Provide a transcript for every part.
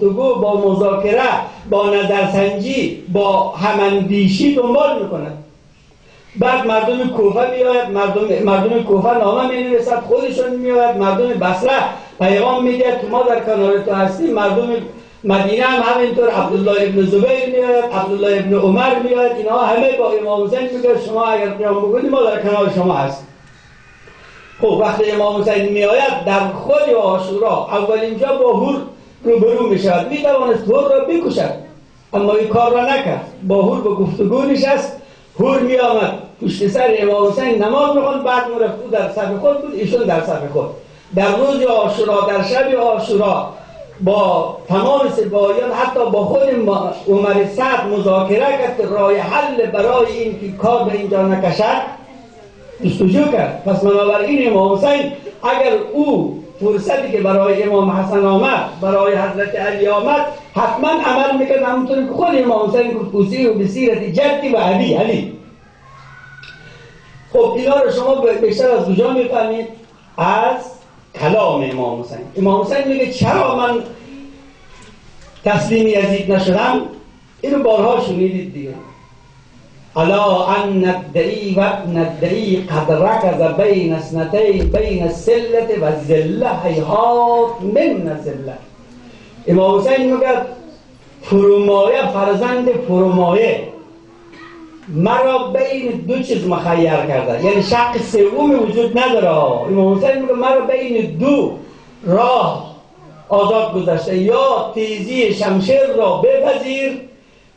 گفتگو، با مذاکره، با نظرسنجی، با هماندیشی دنبال میکنند. بعد مردم کوفه میآید، مردم کوفه نامه مینویسد، خودشون میآید، مردم بصره پیغام میده که ما در کنار تو هستیم. مردم مدینه هم همینطور، عبدالله ابن زبیر میآید، عبدالله ابن عمر میآید، اینها همه با امام حسین میگه شما اگر قیام بکنید ما در کنار شما هستیم. خب وقتی امام حسین میآید در خود عاشورا اولین جا با هور روبرو میشود، میتوانست هور را بکشد اما این کار را نکرد. با هور به گفتگو نشست. هور می آمد پشت سر امام حسین نماز میخوند، بعد میرفت او در صف خود بود، ایشون در صف خود. در روز عاشورا، در شب عاشورا با تمام سپاهیان، حتی با خود عمر سعد مذاکره کرد که راه حل برای این که کار به اینجا نکشد جستجو کرد. پس بنابراین امام حسین اگر او فرصتی که برای امام حسن آمد، برای حضرت علی آمد، حتما عمل میکرد همونطور که خود امام حسین گفت اسی و بسیرت جدی و علی. خب اینا رو شما بیشتر از کجا میفهمید؟ از کلام امام حسین. امام حسین میگه چرا من تسلیم یزید نشدم؟ اینو بارها شنیدید دیگه. الا ان ندعی و ندعی قد رکض بین اثنتین بین السلة و الذلة هیهات من الذلة. امام حسین میگه فرومایه فرزند فرومایه مرا بین دو چیز مخیر کرده، یعنی شق سومی وجود نداره. امام حسین میگه مرا بین دو راه آزاد گذاشته، یا تیزی شمشیر را بپذیر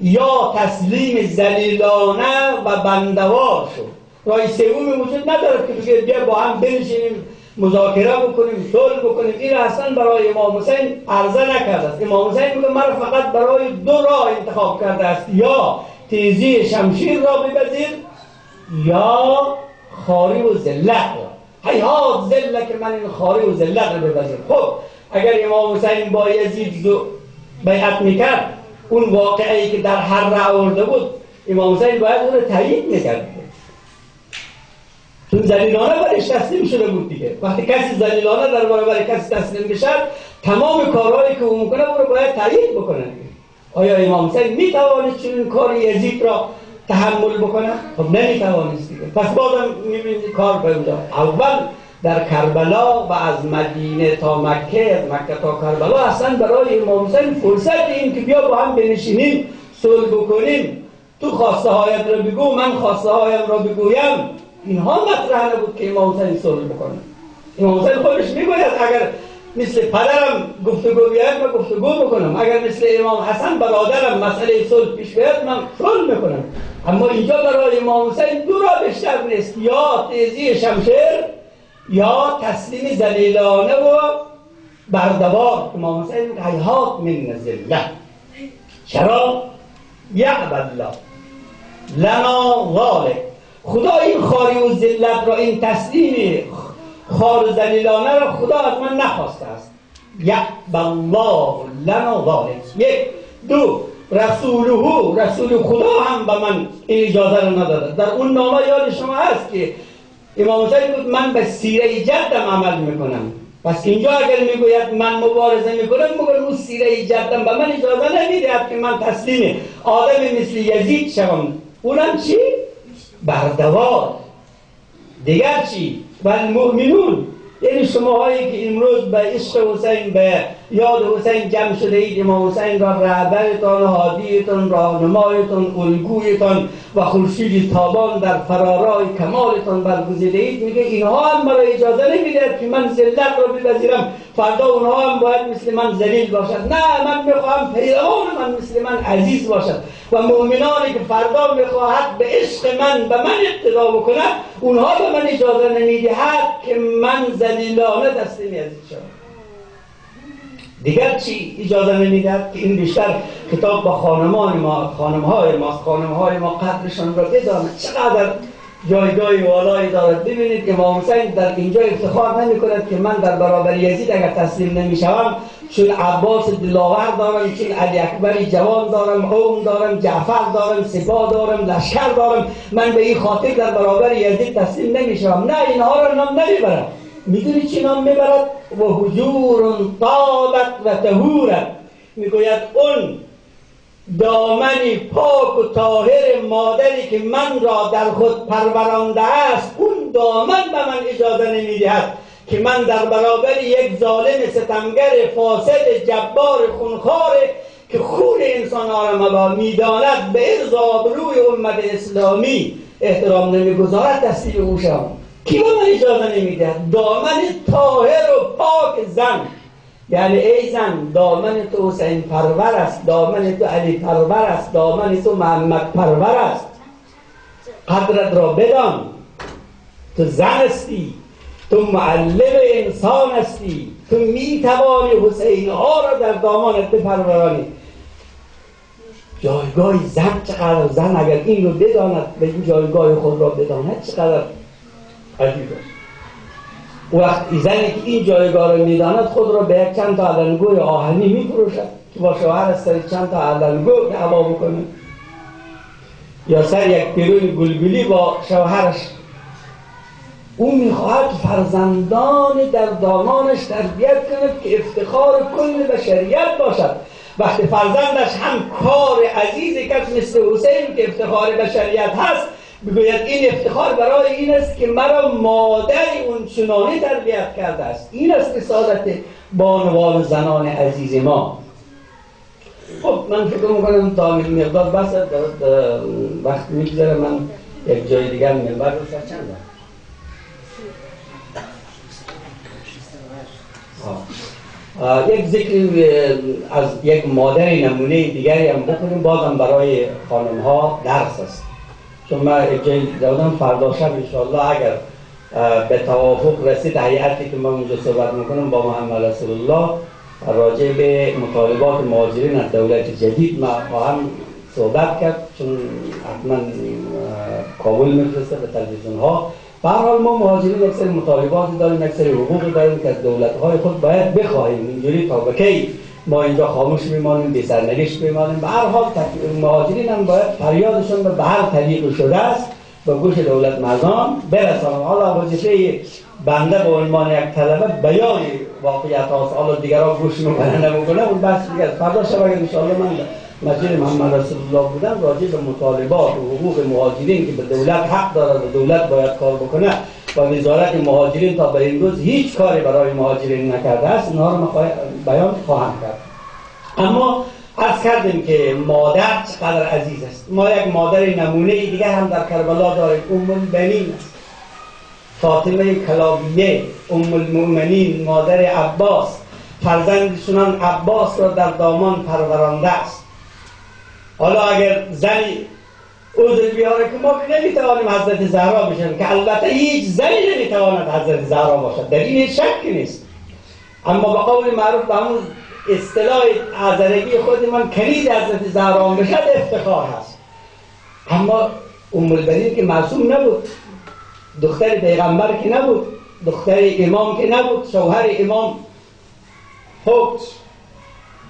یا تسلیم ذلیلانه و بندوار شو. راه سومی وجود نداره که بگه بیا با هم بنشینیم مذاکره بکنیم، صلح بکنیم. این اصلا برای امام حسین عرضه نکرده است. امام حسین میگه مرا فقط برای دو راه انتخاب کرده است، یا تیزی شمشیر را بپذیر یا خاری و ذلت را. هیهات ذله که من این خاری و ذلت را بپذیر. خب اگر امام حسین با یزید بیعت میکرد، اون واقعی که در هر آورده بود، امام حسین باید اون رو تایید میکرد، چون ذلیلانه برش تسلیم شده بود دیگه. وقتی کسی ذلیلانه در برابر کسی تسلیم بشه، تمام کارهایی که او میکنه اون رو باید تایید بکنه. آیا امام حسین میتوانست چنین کار یزید را تحمل بکنه؟ خب نمیتوانست دیگه. پس بازم میبینید کار به اونجا. اول در کربلا و از مدینه تا مکه، مکه تا کربلا، اصلا برای امام حسین فرصت این که بیا با هم بنشینیم صلح بکنیم، تو خواسته هایت را بگو من خواسته هایم را بگویم، اینها مطرح نبود که امام حسین صلح بکنه. امام حسین خودش میگوید اگر مثل پدرم گفتگو بیاید من گفتگو بکنم، اگر مثل امام حسن برادرم مسئله صلح پیش بیاید من صلح میکنم. اما اینجا برای امام حسین دو راه بیشتر نیست، یا تیزی شمشیر یا تسلیم ذلیلانه و بردوار. امام حسین هیهات من الذلة. چرا؟ یعبد الله لنا ذلک. خدا این خاری و ذلت را، این تسلیم خار و ذلیلانه را خدا از من نخواسته است. یعبد الله لنا ذلک. یک. دو، رسول خدا هم به من این اجازه را نداده. در اون نامه یاد شما هست که امام حسین بود من به سیره جدم عمل میکنم. پس اینجا اگر میگوید من مبارزه میکنم، مگر اون سیره جدم به من اجازه نمیدهد که من تسلیم آدم مثل یزید شوم. اونم چی؟ بردوار. دیگر چی؟ والمؤمنون، یعنی شماهایی که امروز به عشق حسین، به یاد حسین جمع شده اید، امام حسین را رهبرتان، هادیتان، راهنمایتان، الگویتان و خورشید تابان در فرارای کمالتان برگزیده اید، میگه اینها هم مرا اجازه نمیدهد که من ذلت را بپذیرم، فردا اونها هم باید مثل من ذلیل باشد. نه، من میخواهم پیروان من مثل من عزیز باشد و مؤمنانی که فردا میخواهد به عشق من به من اقتدا بکند، اونها به من اجازه نمیدهد که من ذلیلانه تسلیم عزیز شوم. دیگر چی اجازه نمیدهد؟ که این بیشتر خطاب با خانمهای ما قدرشان را بداند چقدر جایگاه والایی دارد. ببینید امام حسین در اینجا افتخار نمی کند که من در برابر یزید اگر تسلیم نمی شوم، چون عباس دلاور دارم، چون علی اکبر جوان دارم، قوم دارم، جعفر دارم، سپاه دارم، لشکر دارم، من به این خاطر در برابر یزید تسلیم نمی شوم. نه، اینها را نام نمیبرم. میدونی چی نام میبرد؟ و حجور طابت و طهورت، میگوید اون دامنی پاک و طاهر مادری که من را در خود پرورانده است، اون دامن به من اجازه نمیدهد که من در برابر یک ظالم ستمگر فاسد جبار خونخوار که خون انسان ها را میداند به عرض آبروی امت اسلامی احترام نمیگذارد دستی به او شوم. کی به من اجازه نمیدهد؟ دامن طاهر و پاک زن، یعنی ای زن دامن تو حسین پرور است، دامن تو علی پرور است، دامن تو محمد پرور است. قدرت را بدان، تو زن هستی، تو معلم انسان هستی، تو میتوانی حسین ها را در دامانت بپرورانی. جایگاه زن چقدر، زن اگر این رو بداند، به این جایگاه خود را بداند، چقدر عجیب است. وقت زنی که این جایگاه را میداند خود را به یک چند تا علنگوی آهنی میفروشد که با شوهر سر چند تا علنگو دعوا بکنه، یا سر یک پیروی گلگلی با شوهرش. او میخواهد فرزندان در دامانش تربیت کند که افتخار کل بشریت باشد. وقتی فرزندش هم کار عزیزی کس مثل حسین که افتخار بشریت هست، بگوید این افتخار برای این است که مرا مادری اون چنانی تربیت کرده است. این است رسالت بانوان زنان عزیز ما. خب من فکر میکنم تا مقدار بس وقت میگذره، من یک جای دیگر منبر رو سر چند یک ذکر از یک مادر نمونه دیگری هم بکنیم، بازم برای خانم ها درس است. چون من یک جای دادم فردا شب انشاءالله اگر به توافق رسید هیئتی که من اونجا صحبت میکنم با محمد رسول الله راجع به مطالبات مهاجرین از دولت جدید من خواهم صحبت کرد، چون حتما کابل میفرسته به تلویزیون ها. به هر حال ما مهاجرین یک سری مطالباتی داریم، یک سری حقوقی داریم که از دولت‌های خود باید بخواهیم. اینجوری تا به کی ما اینجا خاموش میمانیم، بی سرنوشت میمانیم؟ به هر حال مهاجرین هم باید فریادشون به هر طریق شده است به گوش دولت مردان برسانم. حالا وظیفه بنده به عنوان یک طلبه بیان واقعیت هاست، حالا دیگران گوش میکنه نمیکنه اون بحث دیگه است. فردا شب اگر انشاءالله من مسجد محمد رسول الله بودم راجع به مطالبات و حقوق مهاجرین که به دولت حق دارد و دولت باید کار بکنه و وزارت مهاجرین تا به این روز هیچ کاری برای مهاجرین نکرده است، اینها رو بیان خواهم کرد. اما عرض کردیم که مادر چقدر عزیز است. ما یک مادر نمونه دیگر هم در کربلا داریم، ام البنین است، فاطمه کلابیه، ام المؤمنین، مادر عباس. فرزندشون عباس را در دامان پرورانده است. حالا اگر زنی عذر بیاره که ما نمیتوانیم حضرت زهرا بشیم، که البته هیچ زنی نمیتواند حضرت زهرا باشد، در این هیچ شکی نیست، اما به قول معروف به همون اصطلاح آذرگی خود من کنیز حضرت زهرا بشد افتخار هست. اما ام البنین که معصوم نبود، دختر پیغمبر که نبود، دختر امام که نبود، شوهر امام. خب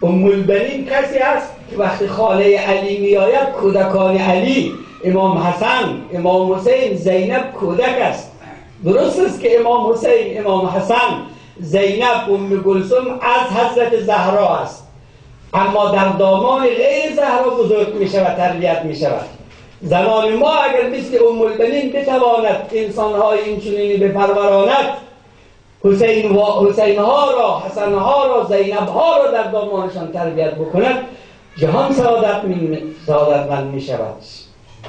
ام البنین کسی هست که وقتی خاله علی می آید کودکان علی، امام حسن، امام حسین، زینب کودک است. درست است که امام حسین، امام حسن، زینب، ام کلثوم از حضرت زهرا است، اما در دامان غیر زهرا بزرگ می شود، تربیت می شود. زمان ما اگر مثل ام البنین بتواند انسانهای این چنینی بپروراند، حسین ها را، حسن ها را، زینب ها را در دامانشان تربیت بکند، جهان سعادتمند می شود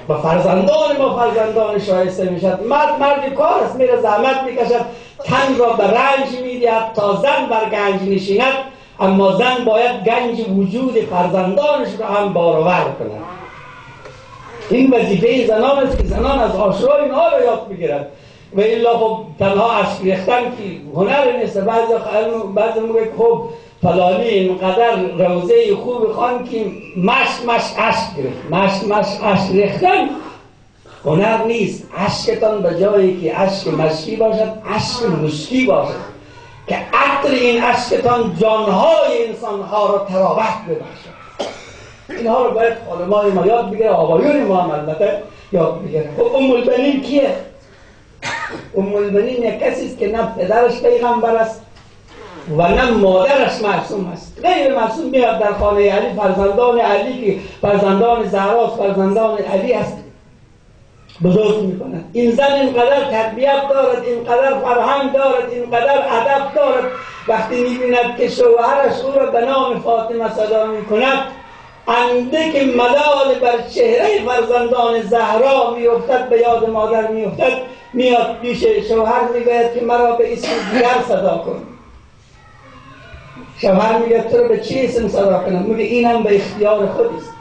و فرزندان ما فرزندان شایسته می شود. مرد کار است، میره زحمت می کشد، تن را به رنج می دهد تا زن بر گنج نشیند، اما زن باید گنج وجود فرزندانش را هم بارآور کند. این وظیفه زنان است که زنان از آشرای اینها را یاد بگیرند. و الا خب تنها اشک ریختن که هنر نیست. بعضی موقع خب فلانی اینقدر روزه خوب خوان که مشک اشک گرفت. مشک اشک ریختن هنر نیست. اشکتان به جایی که اشک مشکی باشد، اشک مشکی باشد که عطر این اشکتان جانهای انسانها را تراوت ببخشد. اینها رو باید خانمای ما یاد بگیره، آقایون ما هم البته یاد بگیره. خب ام البنین کیه؟ ام البنین یک کسی است که نه پدرش پیغمبر است، و نه مادرش معصوم است. غیر معصوم میاد در خانه علی، فرزندان علی که فرزندان زهراست، فرزندان علی است، بزرگ میکنند. این زن اینقدر تربیت دارد، اینقدر فرهنگ دارد، اینقدر ادب دارد، وقتی میبیند که شوهرش او را به نام فاطمه صدا میکند، اندک ملال بر چهره فرزندان زهرا میافتد، به یاد مادر میافتد، میاد پیش شوهر میگوید که مرا به اسم دیگر صدا کن. شوهر میگه تو رو به چی اسم صدا کنم؟ میگه اینم به اختیار خود است.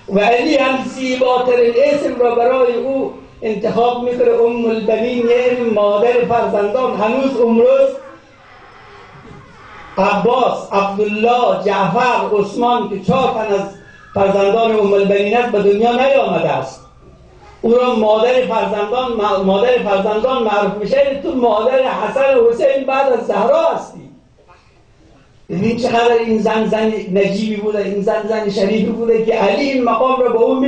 و علی هم زیباترین اسم را برای او انتخاب میکنه، ام البنین، یعنی مادر فرزندان. هنوز امروز عباس، عبدالله، جعفر، عثمان که 4 تن از فرزندان ام البنین است به دنیا نیامده است، او را مادر فرزندان معروف میشه. تو مادر حسن و حسین بعد از زهرا هستی. ببین چقدر این زن نجیبی بوده، این زن شریفی بوده که علی این مقام را به او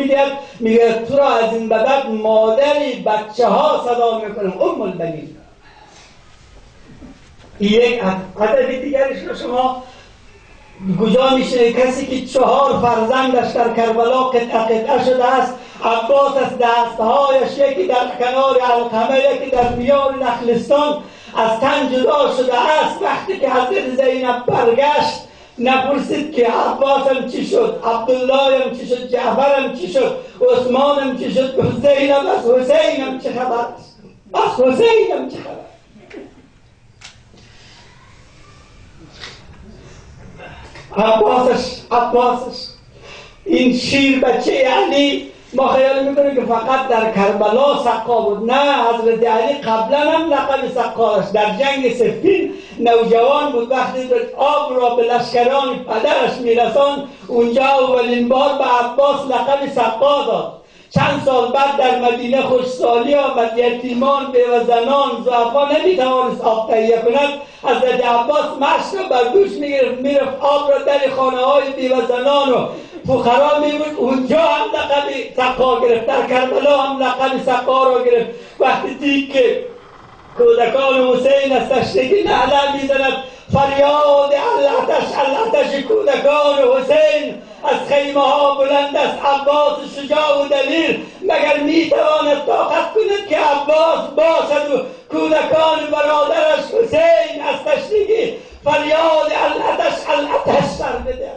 میگه تو را از این به بعد مادری بچه ها صدا میکنم، ام البنین. یک عدد دیگرش رو شما کجا میشه؟ کسی که 4 فرزندش در کربلا قطعه شده است. عباس از دستهایش یکی در کنار علقمه، یکی در میان نخلستان از تن جدا شده است. وقتی که حضرت زینب برگشت نپرسید که عباس هم چی شد، عبدالله هم چی شد، جعفر هم چی شد، عثمان هم چی شد، زینب از حسین هم چه خبر است، از حسین هم چه خبر. عباسش این شیر بچه علی ما خیال میکنیم که فقط در کربلا سقا بود. نه، حضرت علی قبلا هم لقب سقاش. در جنگ صفین نوجوان بود، وقتی آب را به لشکران پدرش میرسان، اونجا اولین بار به عباس لقب سقا داد. چند سال بعد در مدینه خوشسالی آمد، یتیمان، بیوه زنان، ضعفا نمیتوانست آب تهیه کند. حضرت عباس مشت را بر دوش میرفت آب را در خانه های بیوه زنان و فقرا میبود. اونجا هم لقب سقا گرفت، در کربلا هم لقب سقا را گرفت. وقتی دید که کودکان حسین از تشنگی نعره میزند، فریاد الاتش کودکان حسین از خیمه ها بلند است، عباس شجاع و دلیر مگر میتواند طاقت کند که عباس باشد و کودکان برادرش حسین از تشنگی فریاد الاتش سر بده.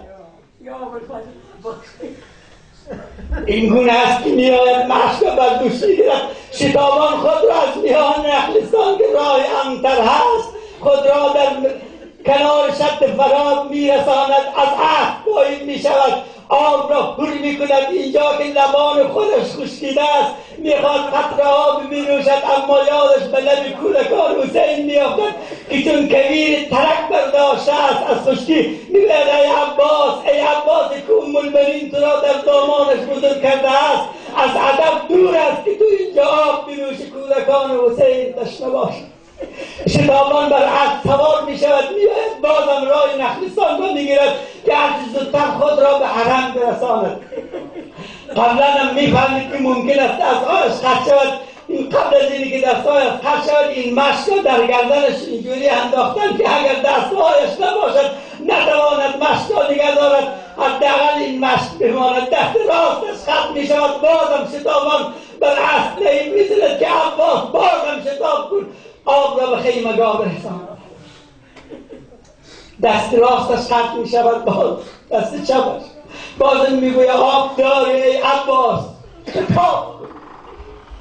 این گونه است که میآید مشک بر دوش میگیرد، شتابان خود را از میان نخلستان که راه امتر هست خود را در کنار شط فرات میرساند. از عهد پایین میشود، آب را پر میکند. اینجا که لبان خودش خشکیده است میخواد قطره آب بنوشد، اما یادش به لب کودکان حسین میافتد که چون کویر ترک برداشته است از خشکی. میگوید ای عباس که ام البنین تو را در دامانش بزرگ کرده است، از ادب دور است که تو اینجا آب بنوشی، کودکان حسین تشنه باشد. شتابان بر اسب سوار می شود، میآید بازم راه نخلستان را میگیرد که هرچه زودتر خود را به حرم برساند. قبلا هم میفهمید که ممکن است دستهایش خط شود. این قبل از اینی که دستهایش خط شود این مشت را در گردنش اینجوری انداختن که اگر دستهایش نباشد نتواند مشت را نگه دارد، حداقل این مشت بماند. دست راستش خط می شود، بازم شتابان بر اسب نهی میزند که عباس بازم شتاب کن، آب را به خیمگاه برسان. دست راستش خط می شود، باز دست چپش بازم میگوید آب داری ای عباس، شتاب.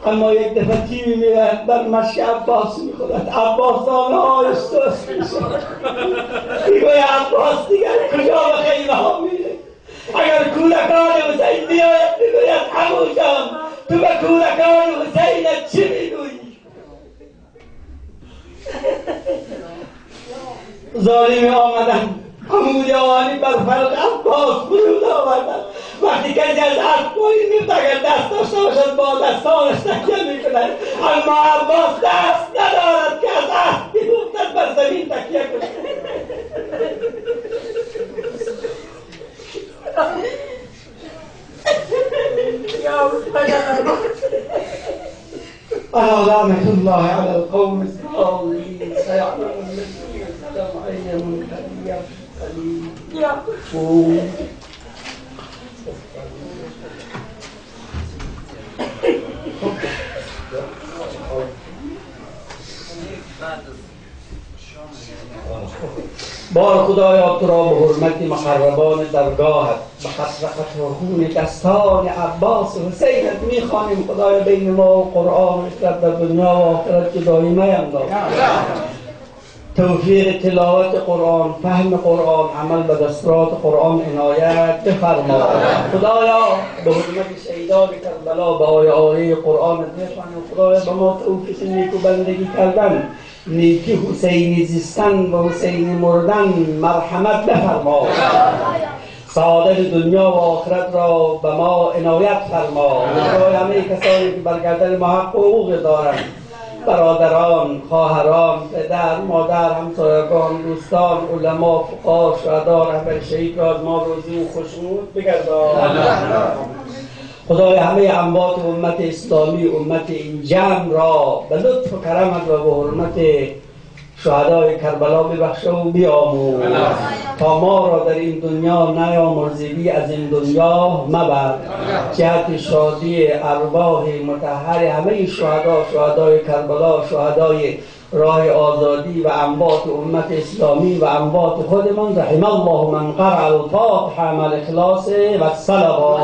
اما یک دفعه تیمی میرد بر مشک عباس میخورد، عباس دانه هایش سست میشود. میگوید عباس دیگر کجا به خیمه ها میره؟ اگر کودکان حسین بیاید میگوید عمو جان تو به کودکان حسینت چی میگویی؟ ظالمی آمدن عمود آوانی بر فرق عباس فرود آوردن. وقتی که از عرض پایین میفت اگر دست داشته باشد با دستانش تکیه میکنن، اما عباس دست ندارد که از عرض بیفتد بر زمین تکیه کنه. لعنة الله على القوم الظالمين سيعلم الذين بار خدایا تو را به حرمت مقربان درگاهت به قطر قطر خون دستان عباس و حسینت میخوانیم خدایا بین ما و قرآن و عشرت در دنیا و آخرت جدایی مینداز. توفیق تلاوت قرآن، فهم قرآن، عمل به دستورات قرآن عنایت بفرما. خدایا به حرمت شهیدان کربلا به آیه قرآن بخوانیم. خدایا به ما توفیق نیکو بندگی کردن، نیکی حسینی زیستن و حسینی مردن مرحمت بفرما. سعادت دنیا و آخرت را به ما عنایت فرما. خدایا همه کسانی که بر گردن ما حق و حقوق دارند، برادران، خواهران، پدر، مادر، همسایگان، دوستان، علما، فقها، شهدا، رهبر شهید را از ما روزی و خوشنود بگردان. خدای همه اموات امت اسلامی، امت این جمع را به لطف و کرمت و به حرمت شهدای کربلا ببخش و بیامرز. تا ما را در این دنیا نیامرزی از این دنیا مبر. جهت شادی ارواح مطهر همه شهدا، شهدای کربلا، شهدای راه آزادی و اموات امت اسلامی و اموات خودمان، رحم الله من قرأ الفاتحه مع الاخلاص و الصلوات.